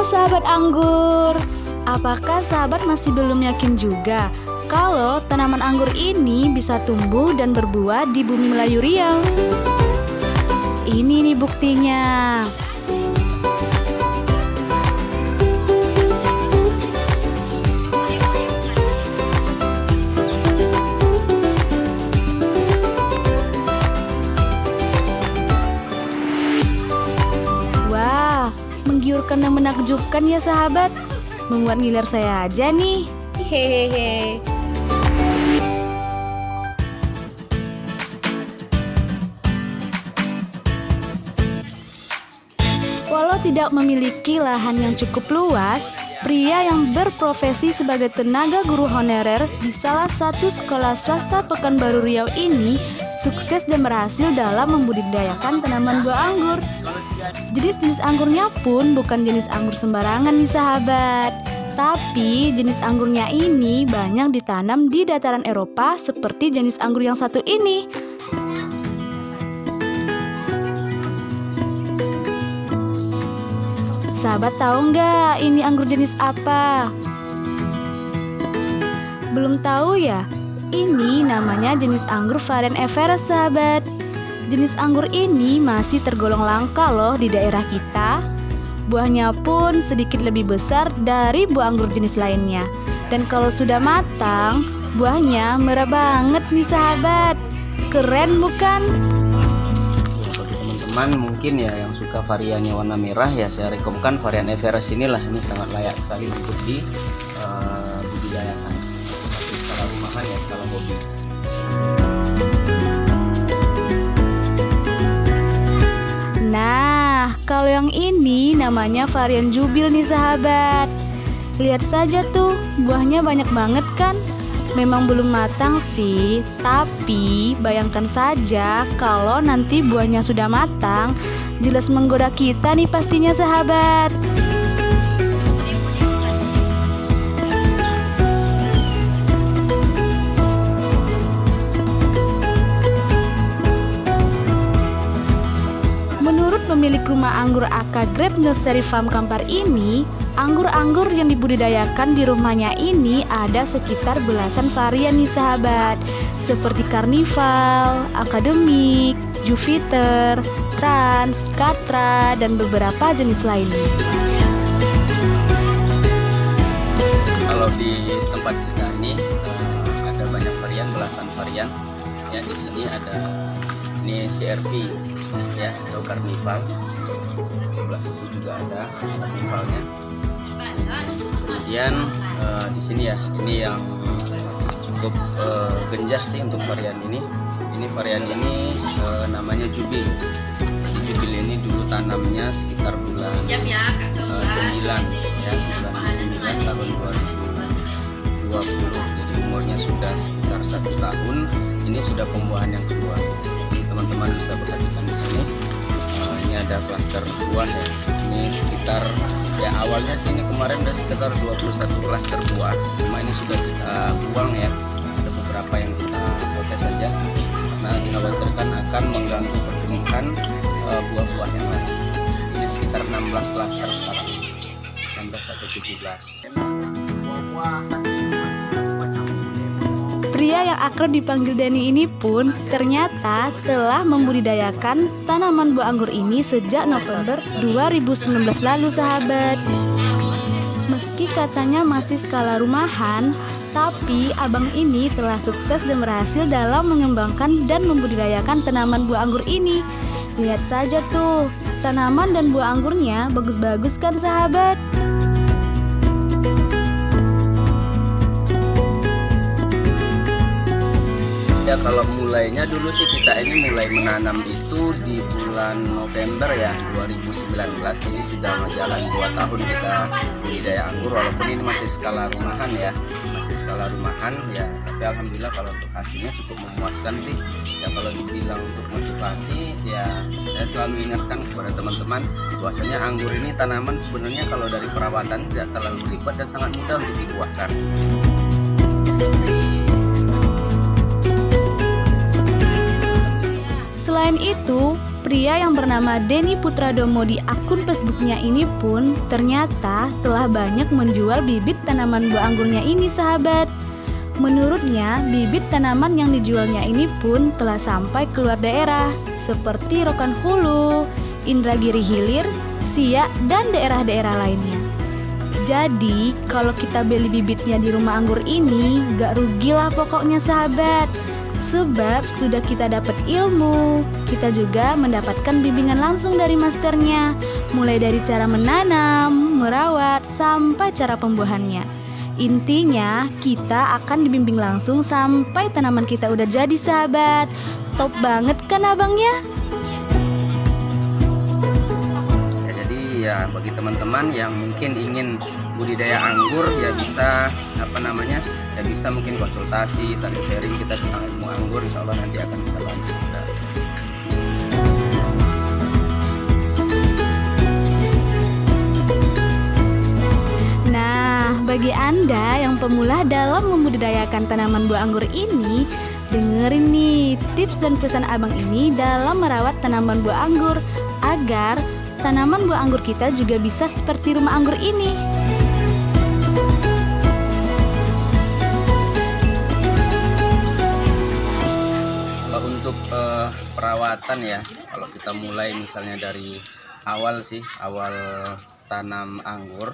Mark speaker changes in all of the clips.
Speaker 1: sahabat anggur, apakah sahabat masih belum yakin juga kalau tanaman anggur ini bisa tumbuh dan berbuah di bumi Melayu Riau? Ini nih buktinya. Menggiurkan dan menakjubkan ya sahabat. Membuat ngiler saya aja nih. Hehehe. Walau tidak memiliki lahan yang cukup luas, pria yang berprofesi sebagai tenaga guru honorer di salah satu sekolah swasta Pekanbaru Riau ini sukses dan berhasil dalam membudidayakan tanaman buah anggur. Jenis-jenis anggurnya pun bukan jenis anggur sembarangan nih sahabat, tapi jenis anggurnya ini banyak ditanam di dataran Eropa seperti jenis anggur yang satu ini. Sahabat tahu nggak ini anggur jenis apa? Belum tahu ya? Ini namanya jenis anggur varian Everest sahabat. Jenis anggur ini masih tergolong langka loh di daerah kita. Buahnya pun sedikit lebih besar dari buah anggur jenis lainnya. Dan kalau sudah matang, buahnya merah banget nih sahabat. Keren bukan?
Speaker 2: Bagi teman-teman mungkin ya yang suka variannya warna merah ya saya rekomendasikan varian Everest inilah. Ini sangat layak sekali untuk dibudidayakan. Tapi skala rumahan ya, skala hobi.
Speaker 1: Nah, kalau yang ini namanya varian Jubil nih sahabat. Lihat saja tuh, buahnya banyak banget kan? Memang belum matang sih, tapi bayangkan saja kalau nanti buahnya sudah matang, jelas menggoda kita nih pastinya sahabat. Pemilik rumah anggur AK Grape Nursery Farm Kampar ini, anggur-anggur yang dibudidayakan di rumahnya ini ada sekitar belasan varian nih sahabat, seperti Carnival, Akademik, Jupiter, Trans, Katra, dan beberapa jenis lainnya.
Speaker 2: Kalau di tempat kita ini ada banyak varian, belasan varian. Ya di sini ada ini CRV ya atau Carnival. Sebelah situ juga ada Carnivalnya. Kemudian di sini ya ini yang cukup genjah sih untuk varian ini. Ini varian ini namanya Jubil. Jadi Jubil ini dulu tanamnya sekitar bulan 9 ya, bulan 9 tahun 2020. Jadi umurnya sudah sekitar 1 tahun. Ini sudah pembuahan yang kedua. Jadi teman-teman bisa perhatikan di sini. Ini ada klaster buah ya. Ini sekitar ya awalnya sih ini kemarin ada sekitar 21 klaster buah. Cuma ini sudah kita buang ya. Ada beberapa yang kita foto saja karena dikhawatirkan akan mengganggu pertumbuhan buah-buah yang lain. Ini sekitar 16 klaster sekarang. 16 atau 17.
Speaker 1: Pria yang akrab dipanggil Dani ini pun ternyata telah membudidayakan tanaman buah anggur ini sejak November 2019 lalu sahabat. Meski katanya masih skala rumahan, tapi abang ini telah sukses dan berhasil dalam mengembangkan dan membudidayakan tanaman buah anggur ini. Lihat saja tuh, tanaman dan buah anggurnya bagus-bagus kan sahabat?
Speaker 2: Ya kalau mulainya dulu sih kita ini mulai menanam itu di bulan November ya 2019. Ini sudah jalan 2 tahun kita budidaya anggur, walaupun ini masih skala rumahan ya, tapi alhamdulillah kalau untuk hasilnya cukup memuaskan sih ya. Kalau dibilang untuk motivasi ya saya selalu ingatkan kepada teman-teman bahwasanya anggur ini tanaman sebenarnya kalau dari perawatan tidak terlalu ribet dan sangat mudah untuk dibuahkan.
Speaker 1: Selain itu, Pria yang bernama Denny Putradomo di akun Facebooknya ini pun ternyata telah banyak menjual bibit tanaman buah anggurnya ini, sahabat. Menurutnya, bibit tanaman yang dijualnya ini pun telah sampai keluar daerah seperti Rokan Hulu, Indragiri Hilir, Siak, dan daerah-daerah lainnya. Jadi, kalau kita beli bibitnya di rumah anggur ini, gak rugilah pokoknya, sahabat. Sebab sudah kita dapat ilmu, kita juga mendapatkan bimbingan langsung dari masternya, mulai dari cara menanam, merawat, sampai cara pembuahannya. Intinya, kita akan dibimbing langsung sampai tanaman kita udah jadi, sahabat. Top banget kan abangnya?
Speaker 2: Ya, bagi teman-teman yang mungkin ingin budidaya anggur, ya bisa ya bisa mungkin konsultasi, saling sharing kita tentang ilmu anggur. Insya Allah nanti akan kita lanjutkan.
Speaker 1: Nah, bagi Anda yang pemula dalam membudidayakan tanaman buah anggur ini, dengerin nih tips dan pesan abang ini dalam merawat tanaman buah anggur agar tanaman buah anggur kita juga bisa seperti rumah anggur ini.
Speaker 2: Kalau untuk perawatan ya, kalau kita mulai misalnya dari awal tanam anggur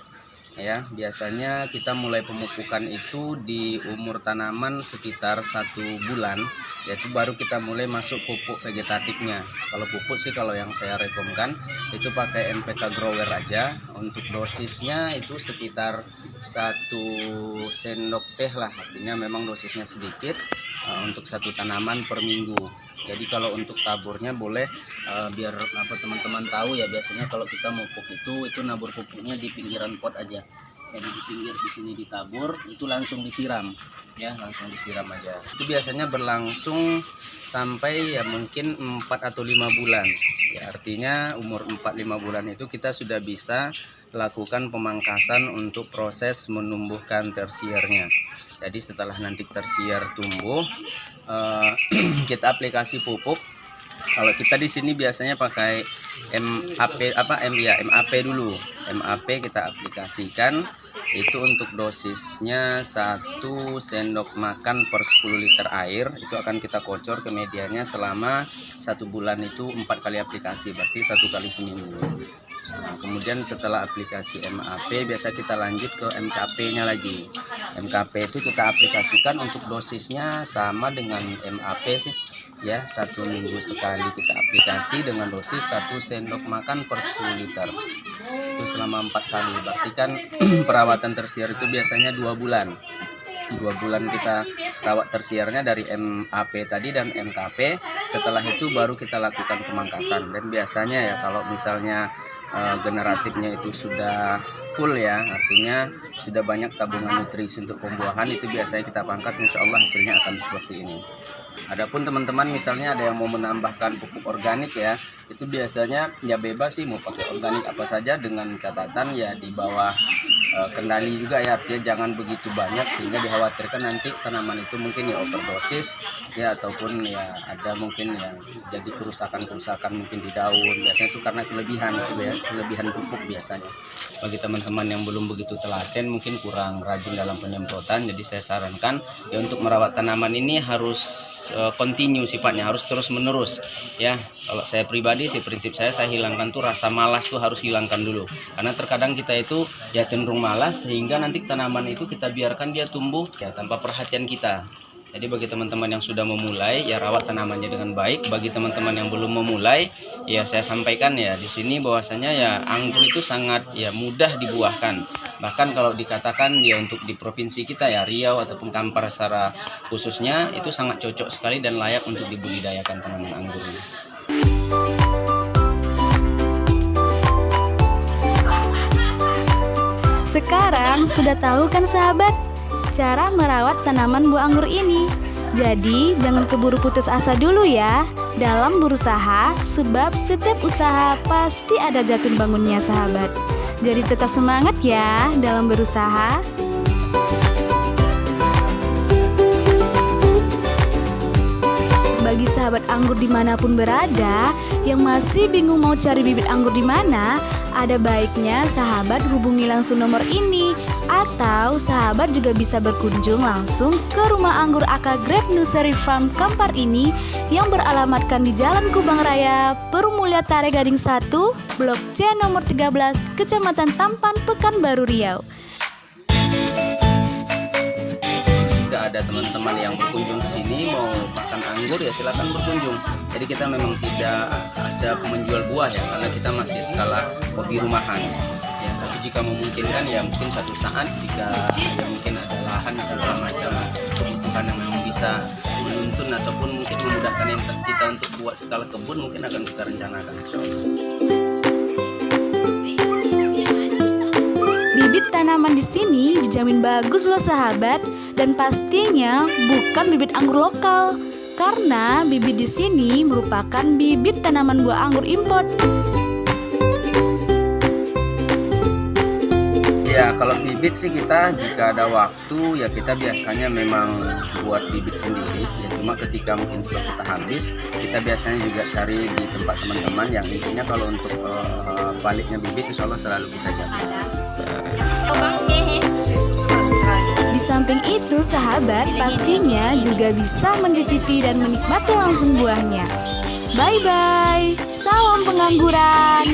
Speaker 2: ya, biasanya kita mulai pemupukan itu di umur tanaman sekitar 1 bulan, yaitu baru kita mulai masuk pupuk vegetatifnya. Kalau pupuk sih, kalau yang saya rekomendasikan itu pakai NPK Grower aja. Untuk dosisnya itu sekitar 1 sendok teh lah, artinya memang dosisnya sedikit untuk 1 tanaman per minggu. Jadi kalau untuk taburnya boleh biar teman-teman tahu ya, biasanya kalau kita mau pupuk itu nabur pupuknya di pinggiran pot aja. Jadi di pinggir di sini ditabur, itu langsung disiram ya, langsung disiram aja. Itu biasanya berlangsung sampai ya mungkin 4 atau 5 bulan. Ya, artinya umur 4-5 bulan itu kita sudah bisa lakukan pemangkasan untuk proses menumbuhkan tersiernya. Jadi setelah nanti tersier tumbuh, kita aplikasi pupuk. Kalau kita di sini biasanya pakai MAP dulu. MAP kita aplikasikan itu untuk dosisnya 1 sendok makan per 10 liter air. Itu akan kita kocor ke medianya selama 1 bulan, itu 4 kali aplikasi, berarti 1 kali seminggu. Nah, kemudian setelah aplikasi MAP biasa kita lanjut ke MKP-nya lagi. MKP itu kita aplikasikan untuk dosisnya sama dengan MAP sih. Ya, 1 minggu sekali kita aplikasi dengan dosis 1 sendok makan per 10 liter. Itu selama 4 kali. Berarti kan perawatan tersier itu biasanya 2 bulan. 2 bulan kita rawat tersiernya dari MAP tadi dan MKP. Setelah itu baru kita lakukan pemangkasan. Dan biasanya ya kalau misalnya generatifnya itu sudah full ya, artinya sudah banyak tabungan nutrisi untuk pembuahan, itu biasanya kita pangkas, insya Allah hasilnya akan seperti ini. Adapun teman-teman misalnya ada yang mau menambahkan pupuk organik ya, itu biasanya ya bebas sih mau pakai organik apa saja, dengan catatan ya di bawah kendali juga ya, artinya jangan begitu banyak sehingga dikhawatirkan nanti tanaman itu mungkin ya overdosis ya, ataupun ya ada mungkin yang jadi kerusakan mungkin di daun. Biasanya itu karena kelebihan pupuk biasanya. Bagi teman-teman yang belum begitu telaten, mungkin kurang rajin dalam penyemprotan, jadi saya sarankan ya untuk merawat tanaman ini harus continue sifatnya, harus terus menerus ya. Kalau saya pribadi sih, prinsip saya hilangkan tuh rasa malas tuh, harus hilangkan dulu, karena terkadang kita itu ya cenderung malas sehingga nanti tanaman itu kita biarkan dia tumbuh ya tanpa perhatian kita. Jadi bagi teman-teman yang sudah memulai ya rawat tanamannya dengan baik. Bagi teman-teman yang belum memulai ya saya sampaikan ya di sini bahwasanya ya anggur itu sangat ya mudah dibuahkan. Bahkan kalau dikatakan ya untuk di provinsi kita ya Riau ataupun Kampar secara khususnya itu sangat cocok sekali dan layak untuk dibudidayakan tanaman anggur ini.
Speaker 1: Sekarang sudah tahu kan sahabat cara merawat tanaman buah anggur ini. Jadi jangan keburu putus asa dulu ya dalam berusaha, sebab setiap usaha pasti ada jatuh bangunnya sahabat. Jadi tetap semangat ya dalam berusaha. Bagi sahabat anggur dimanapun berada, yang masih bingung mau cari bibit anggur di mana, ada baiknya sahabat hubungi langsung nomor ini. Atau sahabat juga bisa berkunjung langsung ke rumah anggur AK Grape Nursery Farm Kampar ini yang beralamatkan di Jalan Kubang Raya, Perum Mulya Tare Gading 1, Blok C nomor 13, Kecamatan Tampan, Pekanbaru Riau.
Speaker 2: Jika ada teman-teman yang berkunjung ke sini mau makan anggur ya silakan berkunjung. Jadi kita memang tidak ada menjual buah ya, karena kita masih skala hobi rumahan. Ya, tapi jika memungkinkan ya mungkin satu saat jika ya mungkin ada lahan segala macam kebutuhan yang memang bisa menuntun ataupun mungkin memudahkan yang kita untuk buat skala kebun, mungkin akan kita rencanakan, insyaallah.
Speaker 1: Bibit tanaman di sini dijamin bagus loh sahabat, dan pastinya bukan bibit anggur lokal karena bibit di sini merupakan bibit tanaman buah anggur import.
Speaker 2: Ya kalau bibit sih kita jika ada waktu ya kita biasanya memang buat bibit sendiri ya, cuma ketika mungkin stok kita habis kita biasanya juga cari di tempat teman-teman, yang intinya kalau untuk baliknya bibit insya Allah selalu kita jaga.
Speaker 1: Di samping itu sahabat pastinya juga bisa mencicipi dan menikmati langsung buahnya. Bye bye, salam pengangguran.